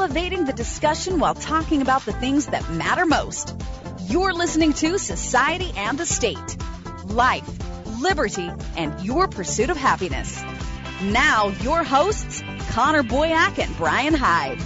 elevating the discussion while talking about the things that matter most. You're listening to Society and the State, Life, Liberty, and Your Pursuit of Happiness. Now, your hosts, Connor Boyack and Brian Hyde.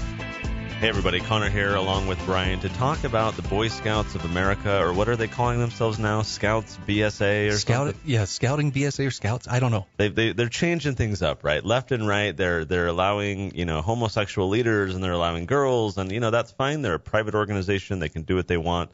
Hey everybody, Connor here along with Brian to talk about the Boy Scouts of America, or what are they calling themselves now? Scouts, BSA, or something? Yeah, Scouting, BSA, or Scouts, I don't know. They're changing things up, right? Left and right, they're allowing, homosexual leaders, and they're allowing girls, and, that's fine. They're a private organization. They can do what they want.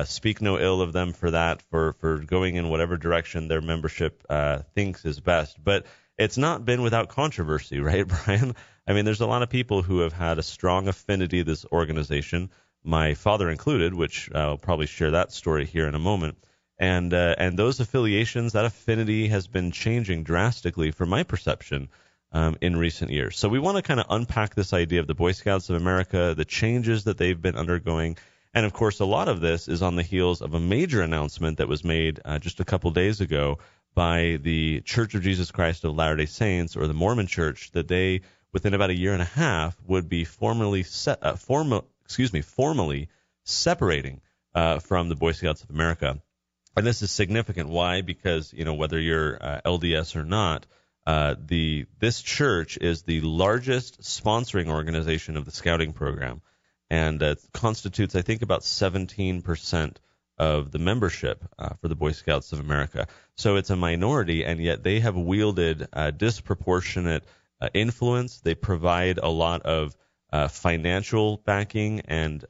Speak no ill of them for that, for going in whatever direction their membership thinks is best. But it's not been without controversy, right, Brian? I mean, there's a lot of people who have had a strong affinity to this organization, my father included, which I'll probably share that story here in a moment. And those affiliations, that affinity has been changing drastically from my perception in recent years. So we want to kind of unpack this idea of the Boy Scouts of America, the changes that they've been undergoing. And, of course, a lot of this is on the heels of a major announcement that was made just a couple days ago by the Church of Jesus Christ of Latter-day Saints, or the Mormon Church, that they, within about a year and a half, would be formally separating from the Boy Scouts of America. And this is significant. Why? Because, whether you're LDS or not, this church is the largest sponsoring organization of the Scouting program, and constitutes, I think, about 17% of the membership for the Boy Scouts of America. So it's a minority, and yet they have wielded disproportionate influence. They provide a lot of financial backing and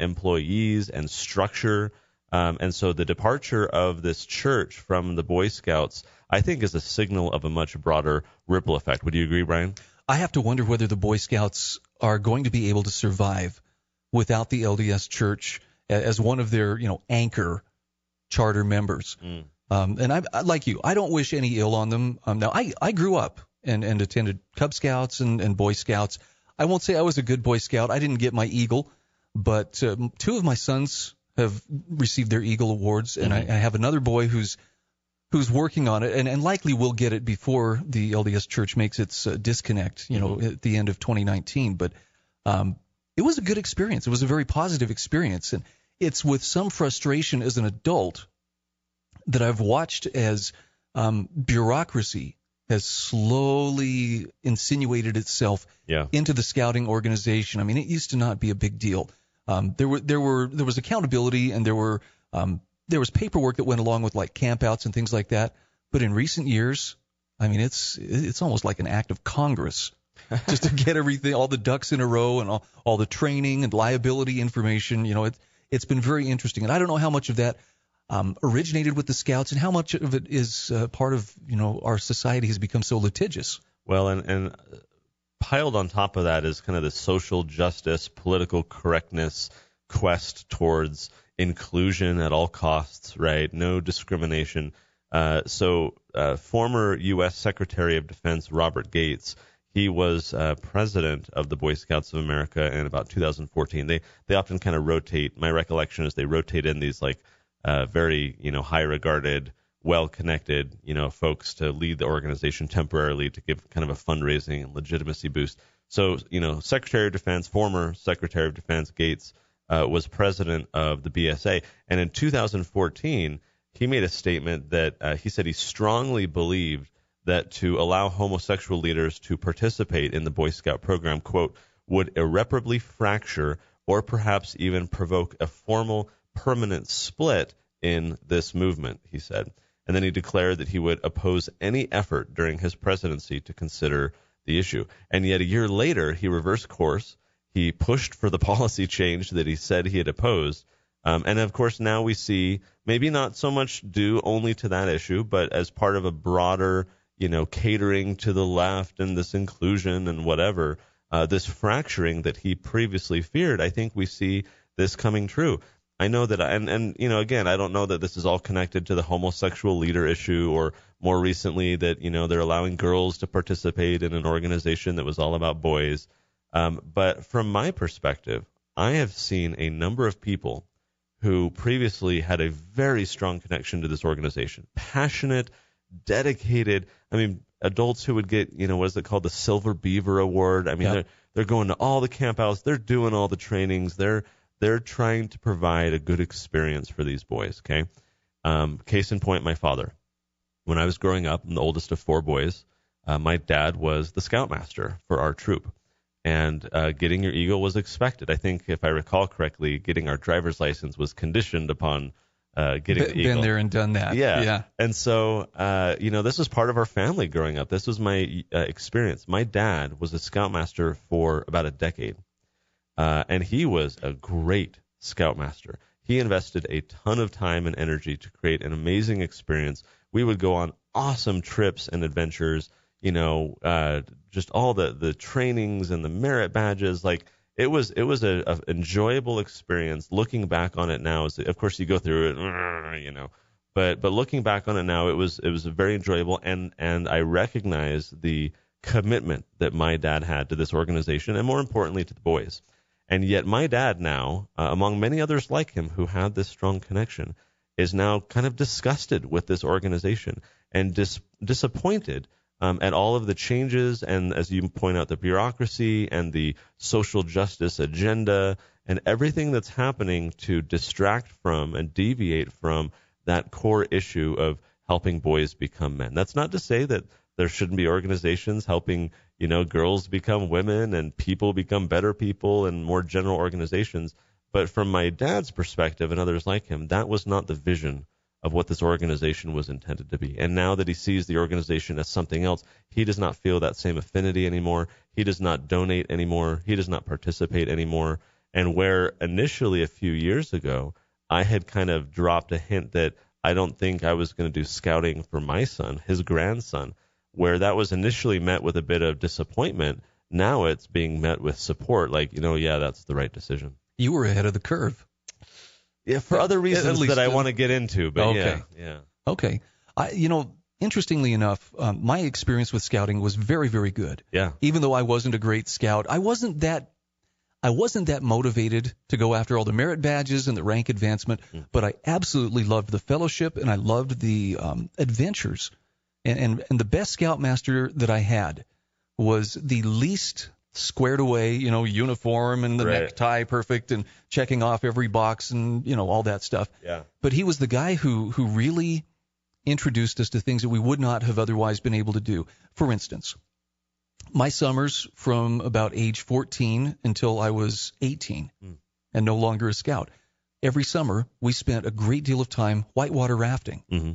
employees and structure. And so the departure of this church from the Boy Scouts, I think, is a signal of a much broader ripple effect. Would you agree, Brian? I have to wonder whether the Boy Scouts are going to be able to survive without the LDS Church as one of their, anchor charter members. And I like you, I don't wish any ill on them. Now, I grew up and attended Cub Scouts and Boy Scouts. I won't say I was a good Boy Scout. I didn't get my Eagle, but two of my sons have received their Eagle awards, and I have another boy who's working on it, and likely will get it before the LDS Church makes its disconnect, at the end of 2019. But it was a good experience. It was a very positive experience, and it's with some frustration as an adult that I've watched as bureaucracy has slowly insinuated itself into the Scouting organization. I mean, it used to not be a big deal. There was accountability, and there was paperwork that went along with like campouts and things like that. But in recent years, I mean, it's almost like an act of Congress just to get everything, all the ducks in a row, and all the training and liability information. It's been very interesting, and I don't know how much of that originated with the Scouts, and how much of it is part of our society has become so litigious. Well, and piled on top of that is kind of the social justice, political correctness quest towards inclusion at all costs, right? No discrimination. So former U.S. Secretary of Defense Robert Gates, he was president of the Boy Scouts of America in about 2014. They often kind of rotate. My recollection is they rotate in these very high regarded, well-connected, folks to lead the organization temporarily to give kind of a fundraising and legitimacy boost. So, Secretary of Defense, former Secretary of Defense Gates, was president of the BSA. And in 2014, he made a statement that he said he strongly believed that to allow homosexual leaders to participate in the Boy Scout program, quote, would irreparably fracture or perhaps even provoke a formal permanent split in this movement, he said. And then he declared that he would oppose any effort during his presidency to consider the issue. And yet a year later, he reversed course. He pushed for the policy change that he said he had opposed. And, of course, now we see maybe not so much due only to that issue, but as part of a broader, catering to the left and this inclusion and whatever, this fracturing that he previously feared, I think we see this coming true. I know that, and again, I don't know that this is all connected to the homosexual leader issue, or more recently that, they're allowing girls to participate in an organization that was all about boys. But from my perspective, I have seen a number of people who previously had a very strong connection to this organization, passionate, dedicated. I mean, adults who would get, what is it called, the Silver Beaver Award. I mean, they're going to all the campouts, they're doing all the trainings, they're trying to provide a good experience for these boys. Okay, case in point, my father. When I was growing up, I'm the oldest of 4 boys. My dad was the scoutmaster for our troop. And getting your eagle was expected. I think, if I recall correctly, getting our driver's license was conditioned upon getting the eagle. Been there and done that. Yeah. And so, this was part of our family growing up. This was my experience. My dad was a scoutmaster for about a decade. And he was a great scoutmaster. He invested a ton of time and energy to create an amazing experience. We would go on awesome trips and adventures, just all the trainings and the merit badges. Like, it was a enjoyable experience. Looking back on it now, of course you go through it, but looking back on it now, it was very enjoyable, and I recognize the commitment that my dad had to this organization, and more importantly to the boys. And yet my dad now, among many others like him who had this strong connection, is now kind of disgusted with this organization and disappointed at all of the changes and, as you point out, the bureaucracy and the social justice agenda and everything that's happening to distract from and deviate from that core issue of helping boys become men. That's not to say that there shouldn't be organizations helping, girls become women and people become better people and more general organizations. But from my dad's perspective and others like him, that was not the vision of what this organization was intended to be. And now that he sees the organization as something else, he does not feel that same affinity anymore. He does not donate anymore. He does not participate anymore. And where initially a few years ago, I had kind of dropped a hint that I don't think I was going to do scouting for my son, his grandson, where that was initially met with a bit of disappointment, now it's being met with support. Like, yeah, that's the right decision. You were ahead of the curve. Yeah, for other reasons that I want to get into, but okay. Yeah. Okay. Interestingly enough, my experience with scouting was very, very good. Yeah. Even though I wasn't a great scout, I wasn't that motivated to go after all the merit badges and the rank advancement, but I absolutely loved the fellowship and I loved the adventures. And the best scoutmaster that I had was the least squared away, uniform and the necktie perfect and checking off every box and, all that stuff. Yeah. But he was the guy who really introduced us to things that we would not have otherwise been able to do. For instance, my summers from about age 14 until I was 18 and no longer a scout, every summer we spent a great deal of time whitewater rafting. Mm-hmm.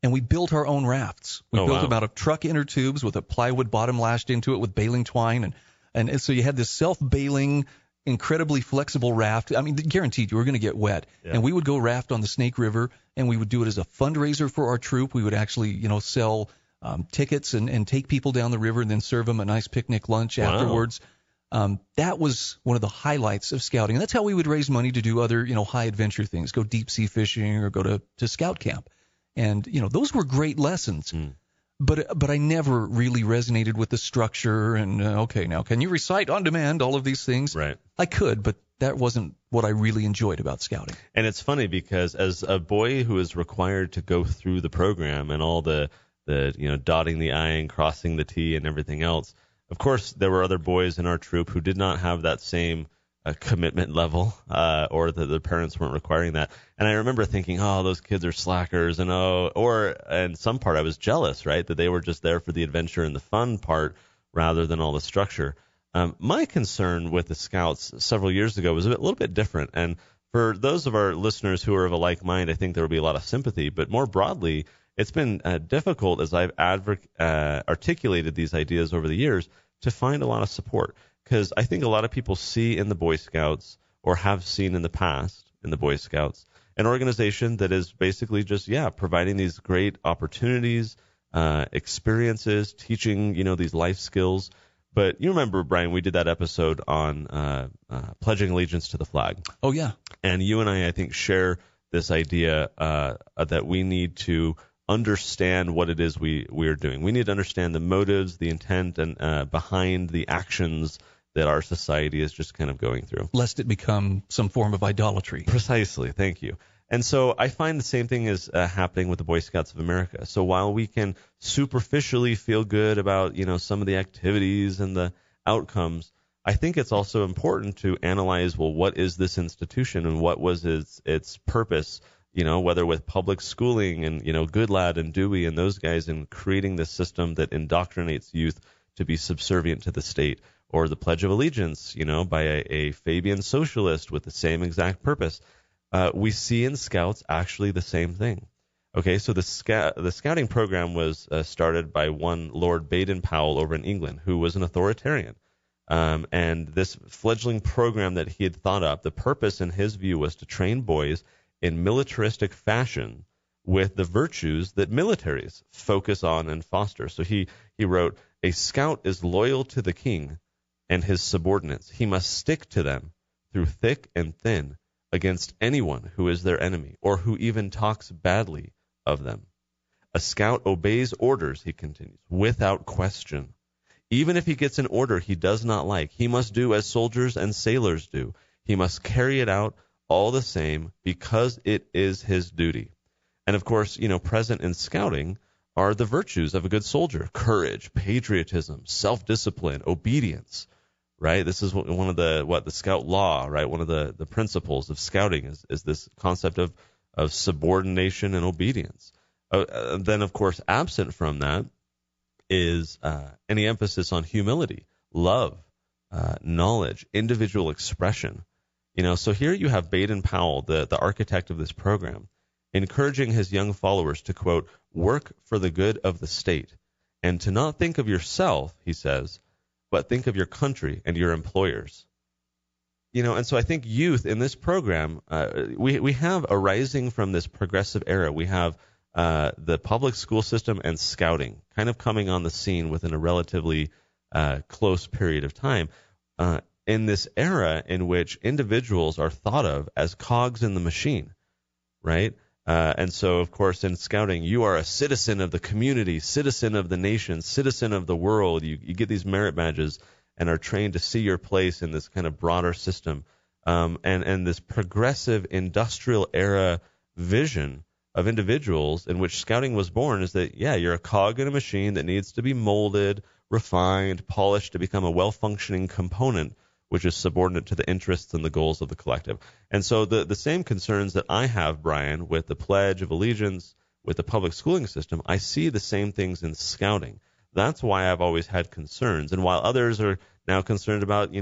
And we built our own rafts. We built them out of truck inner tubes with a plywood bottom lashed into it with baling twine. And so you had this self-bailing, incredibly flexible raft. I mean, guaranteed you were going to get wet. Yeah. And we would go raft on the Snake River, and we would do it as a fundraiser for our troop. We would actually, sell tickets and take people down the river and then serve them a nice picnic lunch afterwards. That was one of the highlights of scouting. And that's how we would raise money to do other, high adventure things, go deep sea fishing or go to scout camp. And, those were great lessons. But I never really resonated with the structure and, okay, now can you recite on demand all of these things? Right. I could, but that wasn't what I really enjoyed about scouting. And it's funny because as a boy who is required to go through the program and all the dotting the I and crossing the T and everything else, of course there were other boys in our troop who did not have that same commitment level, or that their parents weren't requiring that. And I remember thinking, oh, those kids are slackers, and in some part I was jealous, right, that they were just there for the adventure and the fun part rather than all the structure. My concern with the Scouts several years ago was a little bit different. And for those of our listeners who are of a like mind, I think there will be a lot of sympathy. But more broadly, it's been difficult as I've articulated these ideas over the years to find a lot of support. Because I think a lot of people see in the Boy Scouts, or have seen in the past in the Boy Scouts, an organization that is basically just, providing these great opportunities, experiences, teaching, these life skills. But you remember, Brian, we did that episode on pledging allegiance to the flag. Oh, yeah. And you and I think, share this idea that we need to understand what it is we are doing. We need to understand the motives, the intent, and behind the actions that our society is just kind of going through. Lest it become some form of idolatry. Precisely. Thank you. And so I find the same thing is happening with the Boy Scouts of America. So while we can superficially feel good about, some of the activities and the outcomes, I think it's also important to analyze, well, what is this institution and what was its purpose, whether with public schooling and, Goodlad and Dewey and those guys in creating this system that indoctrinates youth to be subservient to the state, or the Pledge of Allegiance, by a Fabian socialist with the same exact purpose. We see in Scouts actually the same thing. Okay, so the Scouting program was started by one Lord Baden-Powell over in England, who was an authoritarian. And this fledgling program that he had thought up, the purpose in his view was to train boys in militaristic fashion with the virtues that militaries focus on and foster. So he wrote, "A scout is loyal to the king and his subordinates. He must stick to them through thick and thin against anyone who is their enemy or who even talks badly of them. A scout obeys orders," he continues, "without question. Even if he gets an order he does not like, he must do as soldiers and sailors do. He must carry it out all the same because it is his duty." And of course, present in Scouting are the virtues of a good soldier: courage, patriotism, self-discipline, obedience. Right? This is one of the Scout law, right? One of the principles of Scouting is this concept of subordination and obedience. Then, of course, absent from that is any emphasis on humility, love, knowledge, individual expression. So here you have Baden-Powell, the architect of this program, encouraging his young followers to, quote, "work for the good of the state, and to not think of yourself," he says, "but think of your country and your employers." And so I think youth in this program, we have arising from this progressive era. We have the public school system and Scouting kind of coming on the scene within a relatively close period of time in this era in which individuals are thought of as cogs in the machine, right? And so, of course, in Scouting, you are a citizen of the community, citizen of the nation, citizen of the world. You get these merit badges and are trained to see your place in this kind of broader system. And this progressive industrial era vision of individuals in which Scouting was born is that, you're a cog in a machine that needs to be molded, refined, polished to become a well-functioning component, which is subordinate to the interests and the goals of the collective. And so the same concerns that I have, Brian, with the Pledge of Allegiance, with the public schooling system, I see the same things in Scouting. That's why I've always had concerns. And while others are now concerned about,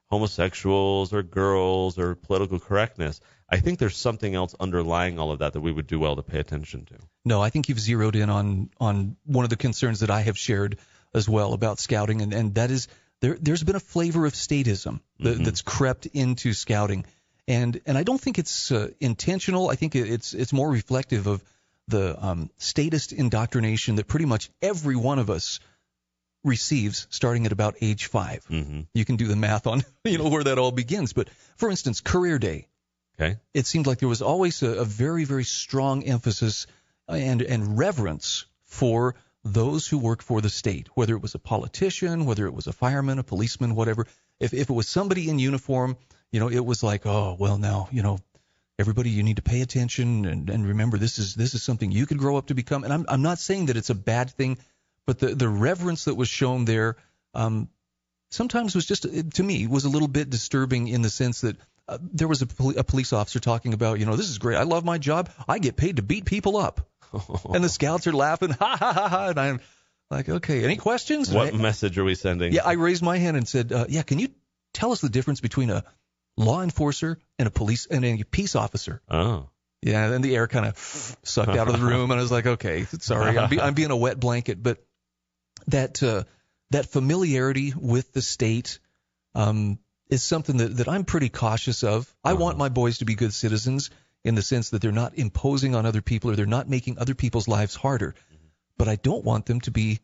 homosexuals or girls or political correctness, I think there's something else underlying all of that we would do well to pay attention to. No, I think you've zeroed in on one of the concerns that I have shared as well about Scouting, and that is there's been a flavor of statism that's crept into Scouting, and I don't think it's intentional. I think it's more reflective of the statist indoctrination that pretty much every one of us receives starting at about age 5. Mm-hmm. You can do the math on where that all begins. But for instance, career day. Okay. It seemed like there was always a very, very strong emphasis and reverence for those who work for the state, whether it was a politician, whether it was a fireman, a policeman, whatever. If it was somebody in uniform, it was like, oh, well, now, everybody, you need to pay attention and remember this is something you could grow up to become. And I'm not saying that it's a bad thing, but the reverence that was shown there sometimes was just, to me, was a little bit disturbing in the sense that there was a police officer talking about, this is great. I love my job. I get paid to beat people up. And the Scouts are laughing, ha, ha, ha, ha. And I'm like, okay, any questions? What message are we sending? Yeah, I raised my hand and said, can you tell us the difference between a law enforcer and a peace officer? Oh. Yeah, and then the air kind of sucked out of the room, and I was like, okay, sorry, I'm being a wet blanket. But that familiarity with the state is something that I'm pretty cautious of. I want my boys to be good citizens in the sense that they're not imposing on other people or they're not making other people's lives harder. But I don't want them to be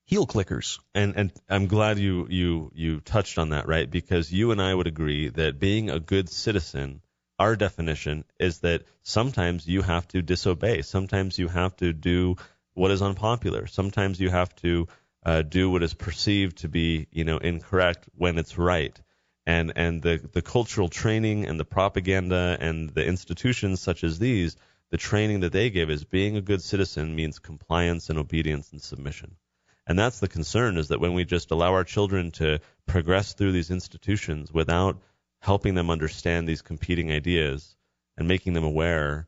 heel clickers. And I'm glad you touched on that, right? Because you and I would agree that being a good citizen, our definition is that sometimes you have to disobey. Sometimes you have to do what is unpopular. Sometimes you have to do what is perceived to be, incorrect when it's right. And the cultural training and the propaganda and the institutions such as these, the training that they give is being a good citizen means compliance and obedience and submission. And that's the concern, is that when we just allow our children to progress through these institutions without helping them understand these competing ideas and making them aware,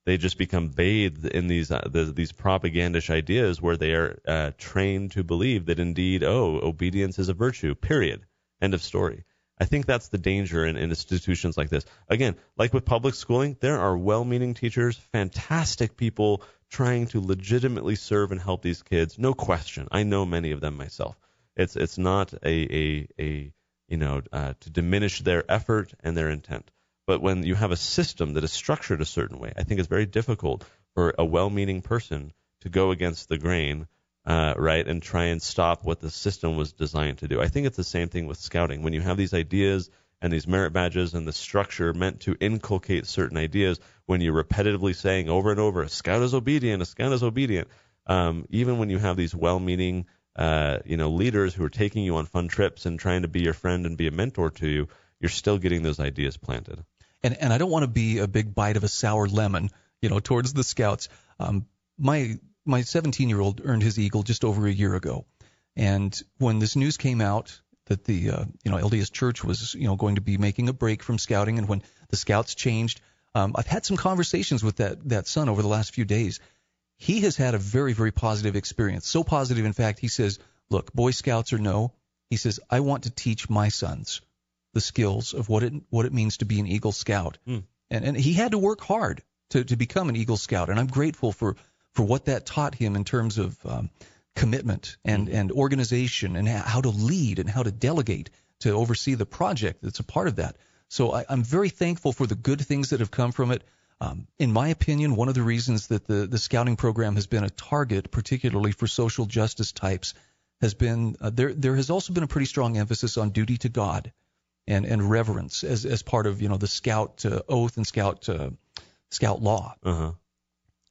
they just become bathed in these propagandish ideas where they are trained to believe that indeed, obedience is a virtue, period, end of story. I think that's the danger in institutions like this. Again, like with public schooling, there are well-meaning teachers, fantastic people trying to legitimately serve and help these kids. No question. I know many of them myself. It's not to diminish their effort and their intent. But when you have a system that is structured a certain way, I think it's very difficult for a well-meaning person to go against the grain, right, and try and stop what the system was designed to do. I think it's the same thing with scouting. When you have these ideas and these merit badges and the structure meant to inculcate certain ideas, when you're repetitively saying over and over, a scout is obedient, even when you have these well-meaning leaders who are taking you on fun trips and trying to be your friend and be a mentor to you, you're still getting those ideas planted. And I don't want to be a big bite of a sour lemon, towards the scouts. My 17-year-old earned his Eagle just over a year ago. And when this news came out that the LDS Church was going to be making a break from scouting, and when the scouts changed, I've had some conversations with that son over the last few days. He has had a very, very positive experience. So positive, in fact, he says, look, Boy Scouts or no, he says, I want to teach my sons the skills of what it means to be an Eagle Scout. And he had to work hard to become an Eagle Scout. And I'm grateful for what that taught him in terms of commitment and organization and how to lead and how to delegate to oversee the project that's a part of that. So I'm very thankful for the good things that have come from it. In my opinion, one of the reasons that the scouting program has been a target, particularly for social justice types, has been there has also been a pretty strong emphasis on duty to God and reverence as part of the scout oath and scout law. Uh-huh.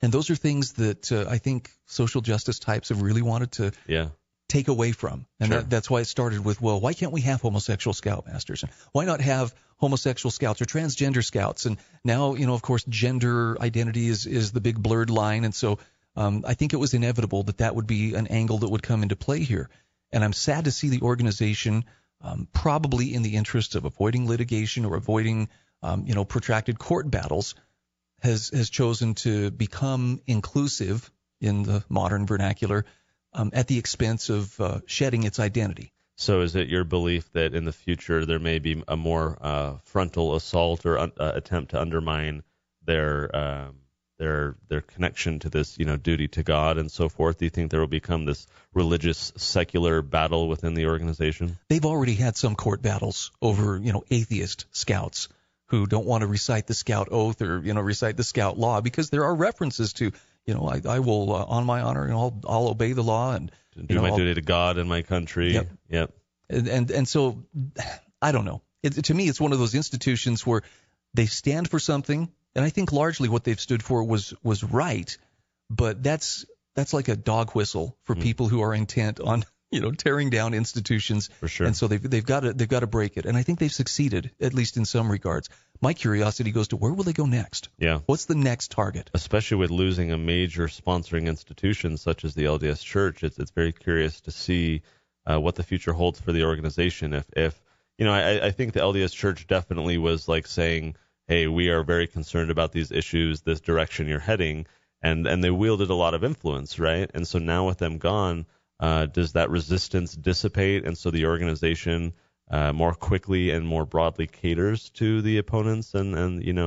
And those are things that I think social justice types have really wanted to take away from. And sure. That's why it started with, well, why can't we have homosexual scoutmasters? And why not have homosexual scouts or transgender scouts? And now, of course, gender identity is the big blurred line. And so I think it was inevitable that would be an angle that would come into play here. And I'm sad to see the organization, probably in the interest of avoiding litigation or avoiding, protracted court battles, has chosen to become inclusive in the modern vernacular at the expense of shedding its identity. So is it your belief that in the future there may be a more frontal assault or attempt to undermine their connection to this, duty to God and so forth? Do you think there will become this religious, secular battle within the organization? They've already had some court battles over, atheist scouts who don't want to recite the scout oath or, recite the scout law, because there are references to, I will, on my honor, I'll obey the law and do my duty to God and my country. Yep. And so, I don't know. To me, it's one of those institutions where they stand for something, and I think largely what they've stood for was right, but that's like a dog whistle for people who are intent on tearing down institutions. For sure. And so they've got to break it, and I think they've succeeded, at least in some regards. My curiosity goes to, where will they go next? Yeah. What's the next target? Especially with losing a major sponsoring institution such as the LDS Church, it's very curious to see what the future holds for the organization. If I think the LDS Church definitely was like saying, hey, we are very concerned about these issues, this direction you're heading, and they wielded a lot of influence, right? And so now with them gone, does that resistance dissipate, and so the organization more quickly and more broadly caters to the opponents and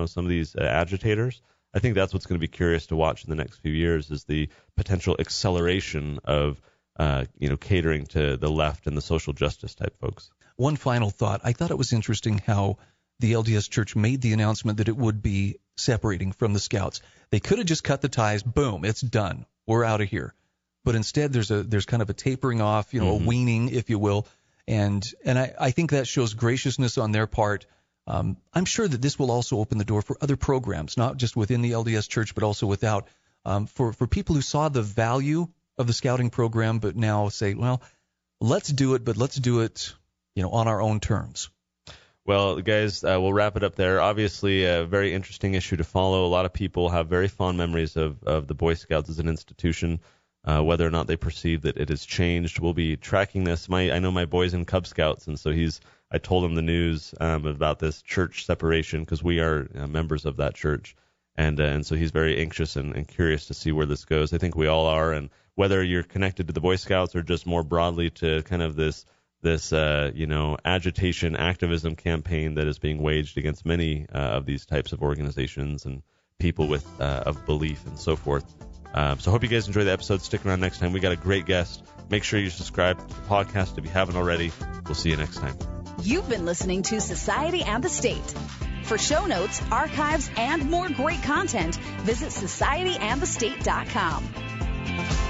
some of these agitators? I think that's what's going to be curious to watch in the next few years, is the potential acceleration of catering to the left and the social justice type folks. One final thought. I thought it was interesting how the LDS Church made the announcement that it would be separating from the Scouts. They could have just cut the ties. Boom, it's done. We're out of here. But instead, there's kind of a tapering off, a weaning, if you will. And I think that shows graciousness on their part. I'm sure that this will also open the door for other programs, not just within the LDS Church, but also without, for people who saw the value of the scouting program, but now say, well, let's do it, but let's do it on our own terms. Well, guys, we'll wrap it up there. Obviously, a very interesting issue to follow. A lot of people have very fond memories of the Boy Scouts as an institution, whether or not they perceive that it has changed. We'll be tracking this. I know my boy's in Cub Scouts, and so I told him the news about this church separation because we are members of that church. And so he's very anxious and curious to see where this goes. I think we all are. And whether you're connected to the Boy Scouts or just more broadly to kind of this agitation, activism campaign that is being waged against many of these types of organizations and people with of belief and so forth. So I hope you guys enjoy the episode. Stick around next time. We got a great guest. Make sure you subscribe to the podcast if you haven't already. We'll see you next time. You've been listening to Society and the State. For show notes, archives, and more great content, visit societyandthestate.com.